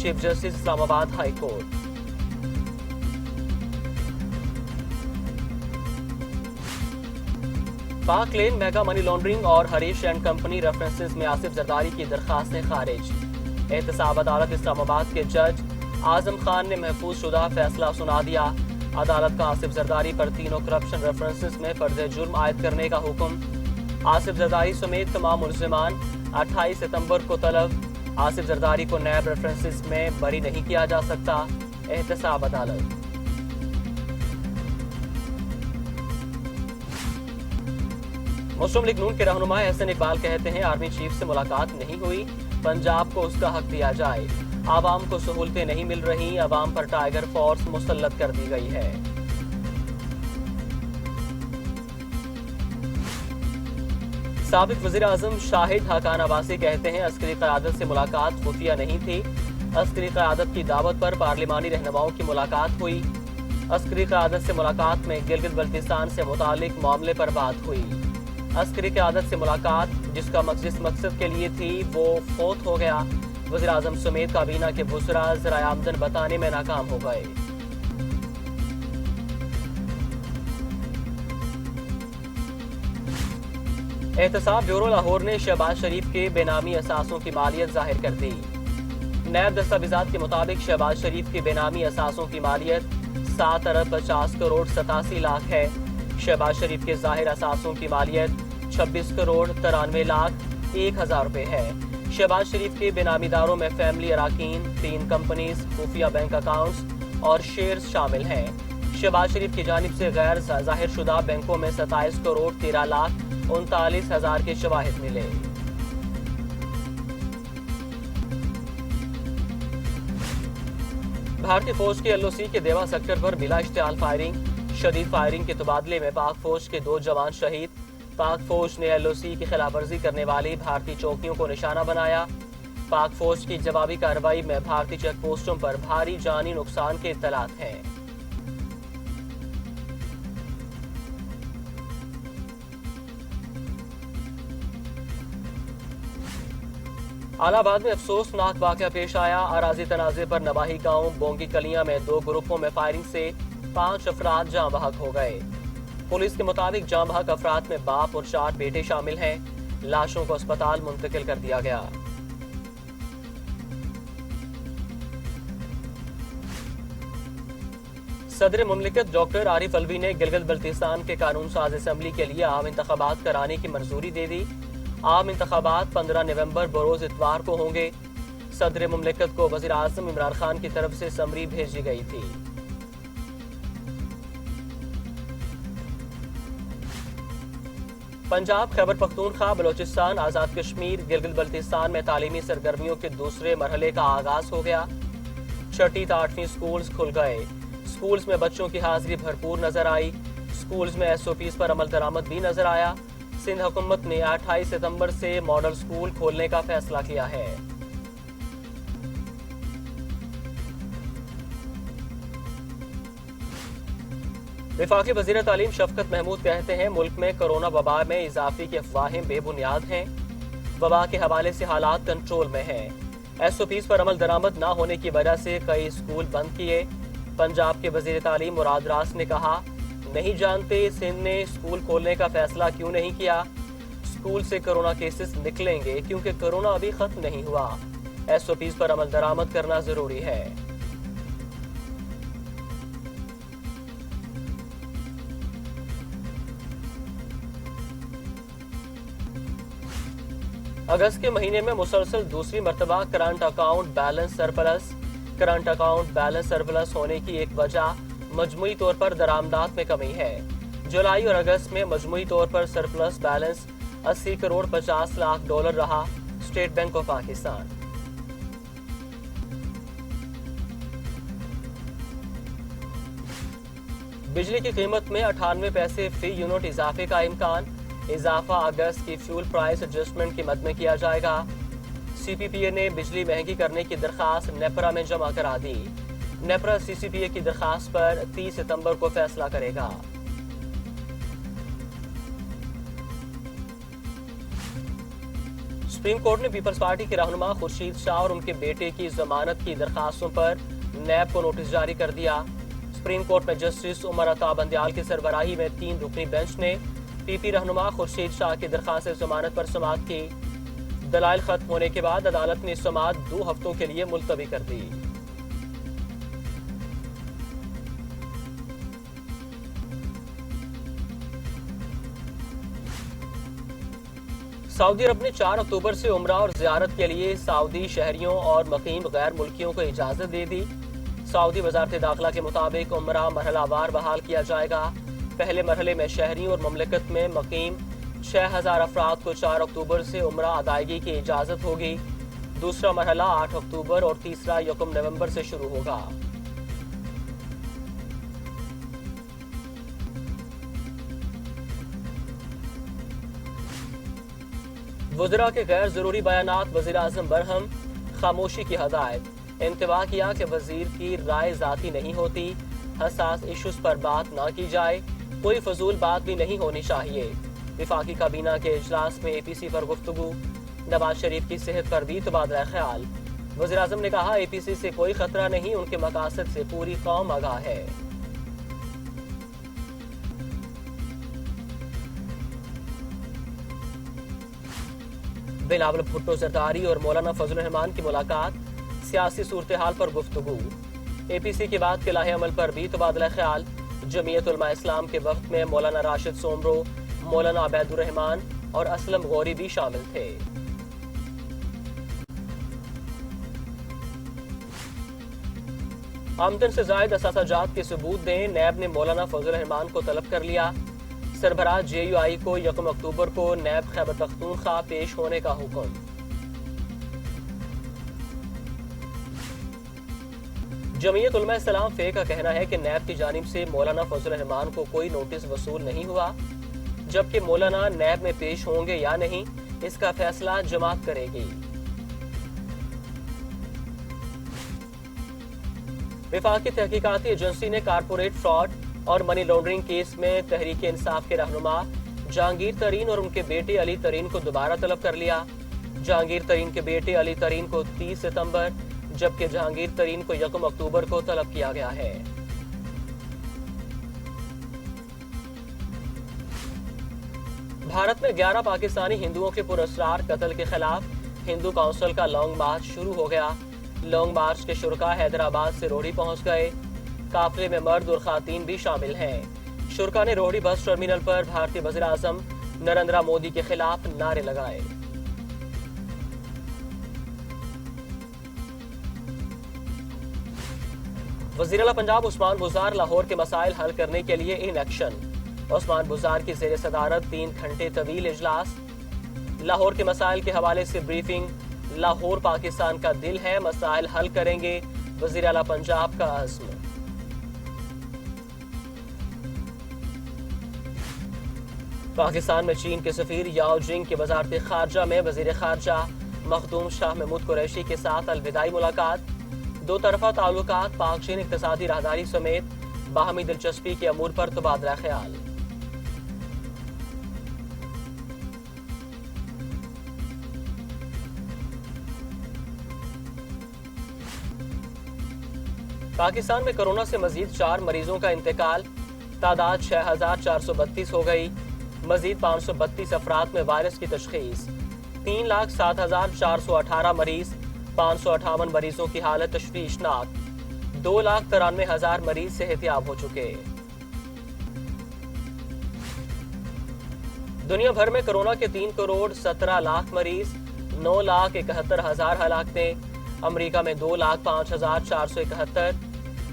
Chief justice Islamabad high court. पाक लेन mega money laundering और Harish and company references में आसिफ जरदारी की दरखास्तें खारिज। एहतसाब अदालत इस्लामाबाद के जज आजम खान ने महफूज शुदा फैसला सुना दिया। अदालत का आसिफ जरदारी पर तीनों करप्शन रेफरेंसेस में फर्ज जुर्म आयद करने का हुक्म। आसिफ जरदारी समेत तमाम मुल्जिमान 28 सितंबर को तलब। आसिफ जरदारी को नैब रेफरेंसेस में बरी नहीं किया जा सकता। एहतसाब अदालत। मुस्लिम लीग नून के रहनुमा एहसन इकबाल कहते हैं आर्मी चीफ से मुलाकात नहीं हुई, पंजाब को उसका हक दिया जाए। आवाम को सहूलतें नहीं मिल रही, आवाम पर टाइगर फोर्स मुसल्लत कर दी गई है। साबिक वज़ीर आज़म शाहिद हकान अब्बासी कहते हैं अस्करी क़यादत से मुलाकात खुफिया नहीं थी। अस्करी क़यादत की दावत पर पार्लिमानी रहनुमाओं की मुलाकात हुई। अस्करी क़यादत से मुलाकात में गिलगित बल्तिस्तान से मुतालिक मामले पर बात हुई। अस्करी क़यादत से मुलाकात जिस मकसद के लिए थी वो फौत हो गया। वज़ीर आज़म समेत काबीना के वज़रा ज़राए आमदन बताने में नाकाम हो गए। एहतसाब ब्यूरो लाहौर ने शहबाज शरीफ के बेनामी असासों की मालियत जाहिर कर दी। नैब दस्तावेज़ात के मुताबिक शहबाज शरीफ के बेनामी असासों की मालियत 7 अरब 50 करोड़ 87 लाख है। शहबाज शरीफ के जाहिर असासों की मालियत 26 करोड़ 93 लाख 1,000 रुपए है। शहबाज शरीफ के बेनामीदारों में फैमिली अराकीन, 3 कंपनीज, खुफिया बैंक अकाउंट्स और शेयर्स शामिल हैं। शहबाज शरीफ की जानिब से गैर जाहिर शुदा बैंकों में 27 करोड़ 13 लाख 39 हजार के शवाहिद मिले। भारतीय फौज के LOC के देवा सेक्टर पर बिला इश्तियाल फायरिंग। शदीद फायरिंग के तबादले में पाक फौज के 2 जवान शहीद। पाक फौज ने LOC की खिलाफवर्जी करने वाली भारतीय चौकियों को निशाना बनाया। पाक फौज की जवाबी कार्रवाई में भारतीय चेक पोस्टों पर भारी जानी नुकसान के इत्तलात हैं। आलाबाद में अफसोसनाक वाकया पेश आया। अराजी तनाजे पर नवाही गांव बोंगी कलियां में 2 ग्रुपों में फायरिंग से 5 अफराद जाँ बहक हो गए। पुलिस के मुताबिक जाँ बहक अफराद में बाप और 4 बेटे शामिल हैं। लाशों को अस्पताल मुंतकिल कर दिया गया। सदर मुमलिकत डॉक्टर आरिफ अलवी ने गिलगित बल्तिस्तान के कानून साज असम्बली के लिए आम इंतखाबात कराने की मंजूरी दे दी। आम इंतखाबात 15 नवंबर बरोज इतवार को होंगे। सदर मुमलिकत को वज़ीर आज़म इमरान खान की तरफ से समरी भेजी गई थी। पंजाब, खैबर पख्तूनख्वा, बलोचिस्तान, आजाद कश्मीर, गिलगित बल्तिस्तान में तालीमी सरगर्मियों के दूसरे मरहले का आगाज हो गया। 6ठी से 8वीं स्कूल्स खुल गए। स्कूल्स में बच्चों की हाजिरी भरपूर नजर आई। स्कूल्स में SOPs पर अमल दरामद भी नजर आया। सिंध हुकूमत ने 28 सितंबर से मॉडल स्कूल खोलने का फैसला किया है। वफाकी वज़ीर तालीम शफकत महमूद कहते हैं मुल्क में कोरोना वबा में इजाफे की अफवाहें बेबुनियाद हैं। वबा के हवाले से हालात कंट्रोल में हैं। SOPs पर अमल दरामद न होने की वजह से कई स्कूल बंद किए। पंजाब के वज़ीर तालीम मुराद रास ने कहा, नहीं जानते सिंध ने स्कूल खोलने का फैसला क्यों नहीं किया। स्कूल से कोरोना केसेस निकलेंगे क्योंकि कोरोना अभी खत्म नहीं हुआ। SOPs पर अमल दरामद करना जरूरी है। अगस्त के महीने में मुसलसल दूसरी मर्तबा करंट अकाउंट बैलेंस सरप्लस होने की एक वजह मजमूई तौर पर दरामदात में कमी है। जुलाई और अगस्त में मजमूई तौर पर surplus balance 80 crore 50 lakh dollar रहा। State Bank of Pakistan. बिजली की कीमत में 98 पैसे फी यूनिट इजाफे का इम्कान। इजाफा अगस्त की फ्यूल प्राइस एडजस्टमेंट की मद में किया जाएगा। CPPA ने बिजली महंगी करने की दरखास्त नेपरा में जमा करा दी। नेपरा CCPA की दरखास्त पर 30 सितंबर को फैसला करेगा। سپریم کورٹ نے پیپلز پارٹی کے رہنما خورشید شاہ اور ان کے بیٹے کی ضمانت کی درخواستوں پر نیب کو نوٹس جاری کر دیا۔ سپریم کورٹ میں جسٹس عمر عطا بندیال کی سربراہی میں 3 رکنی بینچ نے پی پی رہنما خورشید شاہ کی درخواست ضمانت پر سماعت کی۔ دلائل ختم ہونے کے بعد عدالت نے سماعت 2 ہفتوں کے لیے ملتوی کر دی۔ سعودی عرب نے 4 اکتوبر سے عمرہ اور زیارت کے لیے سعودی شہریوں اور مقیم غیر ملکیوں کو اجازت دے دی۔ سعودی وزارت داخلہ کے مطابق عمرہ مرحلہ وار بحال کیا جائے گا۔ پہلے مرحلے میں شہریوں اور مملکت میں مقیم 6000 افراد کو 4 اکتوبر سے عمرہ ادائیگی کی اجازت ہوگی۔ دوسرا مرحلہ 8 اکتوبر اور تیسرا 1 نومبر سے شروع ہوگا۔ وزراء کے غیر ضروری بیانات، وزیر اعظم برہم، خاموشی کی ہدایت۔ انتباہ کیا کہ وزیر کی رائے ذاتی نہیں ہوتی، حساس ایشوز پر بات نہ کی جائے، کوئی فضول بات بھی نہیں ہونی چاہیے۔ وفاقی کابینہ کے اجلاس میں اے پی سی پر گفتگو، نواز شریف کی صحت پر بھی تبادلہ خیال۔ وزیر اعظم نے کہا اے پی سی سے کوئی خطرہ نہیں، ان کے مقاصد سے پوری قوم آگاہ ہے۔ بلاول بھٹو زرداری اور مولانا فضل الرحمان کی ملاقات، سیاسی صورتحال پر گفتگو۔ اے پی سی کی بات کے لاہ عمل پر بھی تبادلہ خیال۔ جمعیت علماء اسلام کے وفد میں مولانا راشد سومرو، مولانا عبید الرحمان اور اسلم غوری بھی شامل تھے۔ آمدن سے زائد اثاثہ جات کے ثبوت دیں، نیب نے مولانا فضل الرحمان کو طلب کر لیا۔ سربراہ جے یو آئی کو 1 اکتوبر کو نیب خیبر پختونخوا پیش ہونے کا حکم۔ جمعیت علماء اسلام فے کا کہنا ہے کہ نیب کی جانب سے مولانا فضل الرحمان کو کوئی نوٹس وصول نہیں ہوا، جبکہ مولانا نیب میں پیش ہوں گے یا نہیں، اس کا فیصلہ جماعت کرے گی۔ وفاقی تحقیقاتی ایجنسی نے کارپوریٹ فراڈ اور منی لانڈرنگ کیس میں تحریک انصاف کے رہنما جہانگیر ترین اور ان کے بیٹے علی ترین کو دوبارہ طلب کر لیا۔ جہانگیر ترین کے بیٹے علی ترین کو 30 ستمبر جبکہ جہانگیر ترین کو 1 اکتوبر کو طلب کیا گیا ہے۔ بھارت میں 11 پاکستانی ہندوؤں کے پراسرار قتل کے خلاف ہندو کونسل کا لانگ مارچ شروع ہو گیا۔ لانگ مارچ کے شرکاء حیدرآباد سے روہڑی پہنچ گئے۔ قافلے میں مرد اور خواتین بھی شامل ہیں۔ شرکاء نے روہڑی بس ٹرمینل پر بھارتی وزیر اعظم نریندر مودی کے خلاف نعرے لگائے۔ وزیر اعلیٰ پنجاب عثمان بزار لاہور کے مسائل حل کرنے کے لیے ان ایکشن۔ عثمان بزار کی زیر صدارت 3 گھنٹے طویل اجلاس۔ لاہور کے مسائل کے حوالے سے بریفنگ۔ لاہور پاکستان کا دل ہے، مسائل حل کریں گے، وزیر اعلیٰ پنجاب کا عزم۔ پاکستان میں چین کے سفیر یاؤ جنگ کی وزارت خارجہ میں وزیر خارجہ مخدوم شاہ محمود قریشی کے ساتھ الوداعی ملاقات۔ 2 طرفہ تعلقات، پاک چین اقتصادی راہداری سمیت باہمی دلچسپی کے امور پر تبادلہ خیال۔ پاکستان میں کورونا سے مزید 4 مریضوں کا انتقال، تعداد 6432 ہو گئی۔ مزید 532 افراد میں وائرس کی تشخیص۔ 3,07,418 مریض، 558 مریضوں کی حالت تشویشناک۔ 2,93,000 مریض صحتیاب ہو چکے۔ دنیا بھر میں کورونا کے 3 کروڑ 17 لاکھ مریض، 9,71,000 ہلاکتیں۔ امریکہ میں 2,05,471،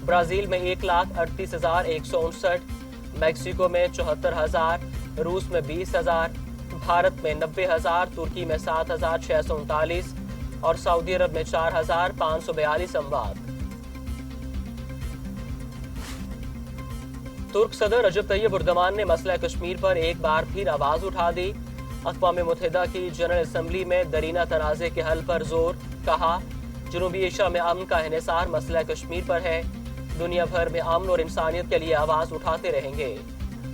برازیل میں 1,38,159، میکسیکو میں 74,000، روس میں 20,000، بھارت میں 90,000، ترکی میں 7,639 اور سعودی عرب میں 4,542 اموات۔ ترک صدر رجب طیب اردوان نے مسئلہ کشمیر پر ایک بار پھر آواز اٹھا دی۔ اقوام متحدہ کی جنرل اسمبلی میں درینہ تنازع کے حل پر زور، کہا جنوبی ایشیا میں امن کا انحصار مسئلہ کشمیر پر ہے، دنیا بھر میں امن اور انسانیت کے لیے آواز اٹھاتے رہیں گے،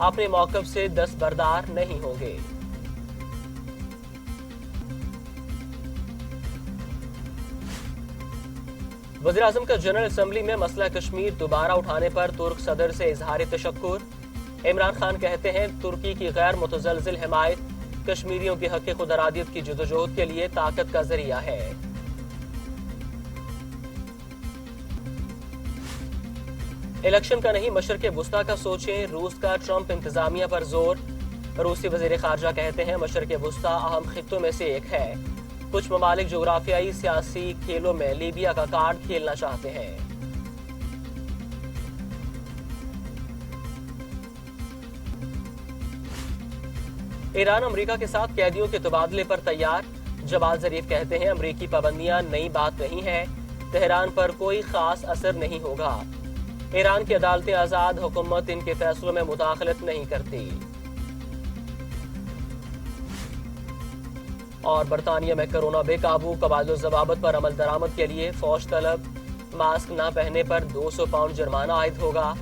اپنے موقف سے دستبردار نہیں ہوں گے۔ वज़ीर-ए-आज़म का जनरल असम्बली में मसला कश्मीर दोबारा उठाने पर तुर्क सदर से इजहार तशक्कुर। इमरान खान कहते हैं तुर्की की गैर मुतज़लज़िल हिमायत कश्मीरियों के हक़ खुदरादियत की जदोजहद के लिए ताकत का जरिया है। इलेक्शन का नहीं मशरक़ वुस्ता का सोचें, रूस का ट्रंप इंतजामिया पर जोर। रूसी वज़ीर ख़ारजा कहते हैं मशरक़ वुस्ता अहम खित्तों में से एक है। कुछ ममालिक जोग्राफियाई सियासी खेलों में लीबिया का कार्ड खेलना चाहते हैं। ईरान अमेरिका के साथ कैदियों के तबादले पर तैयार। जवाद ज़रीफ कहते हैं अमेरिकी पाबंदियां नई बात नहीं है, तेहरान पर कोई खास असर नहीं होगा। ईरान की अदालतें आज़ाद, हुकूमत इनके फैसलों में मुदाखलत नहीं करती। और बरतानिया में कोरोना बेकाबू, कबाइल ज़वाबत पर अमल दरामद के लिए फौज तलब। मास्क न पहनने पर 200 पाउंड जुर्माना आयद होगा।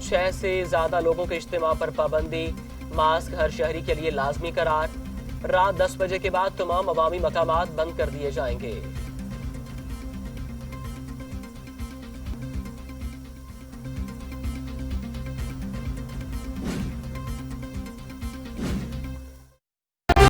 6 से ज्यादा लोगों के इज्तिमा पर पाबंदी, मास्क हर शहरी के लिए लाजमी करार। रात 10 बजे के बाद तमाम अवामी मकामात बंद कर दिए जाएंगे।